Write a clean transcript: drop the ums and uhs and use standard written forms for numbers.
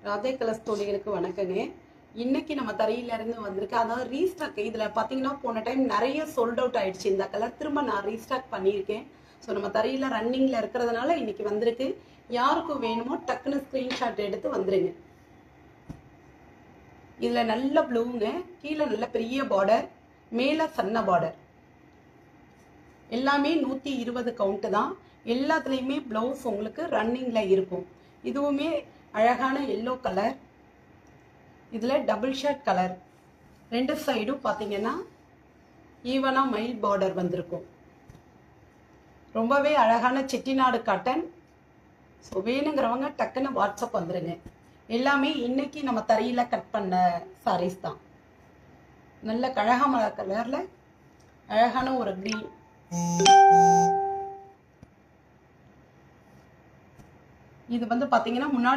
Radhe colours தோழிகளுக்கு வணக்கங்க. இன்னைக்கு நம்ம தரையிலிருந்து வந்திருக்கு. அதாவது ரீஸ்டாக். இதில் பார்த்தீங்கன்னா போன டைம் நிறைய சோல்ட் அவுட் ஆயிடுச்சு இந்த கலர். திரும்ப நான் ரீஸ்டாக் பண்ணியிருக்கேன். ஸோ நம்ம தரையில் ரன்னிங்கில் இருக்கிறதுனால இன்னைக்கு வந்திருக்கு. யாருக்கும் வேணுமோ டக்குன்னு ஸ்க்ரீன்ஷாட் எடுத்து வந்துருங்க. இதில் நல்ல ப்ளூங்க, கீழே நல்ல பெரிய பார்டர், மேலே சன்ன பார்டர். எல்லாமே 120 கவுண்ட்டு தான். எல்லாத்துலேயுமே ப்ளவுஸ் உங்களுக்கு ரன்னிங்கில் இருக்கும். இதுவுமே அழகான எல்லோ கலர். இதில் டபுள் ஷர்ட் கலர். ரெண்டு சைடும் பார்த்தீங்கன்னா ஈவனாக மைல் பார்டர் வந்திருக்கும். ரொம்பவே அழகான செட்டிநாடு காட்டன். ஸோ வேணுங்கிறவங்க டக்குன்னு வாட்ஸ்அப் வந்துடுங்க. எல்லாமே இன்னைக்கு நம்ம தரையில் கட் பண்ண சாரீஸ் தான். நல்ல கழகமலை கலரில் அழகான ஒரு க்ரீன். இது வந்து பார்த்தீங்கன்னா முன்னாடி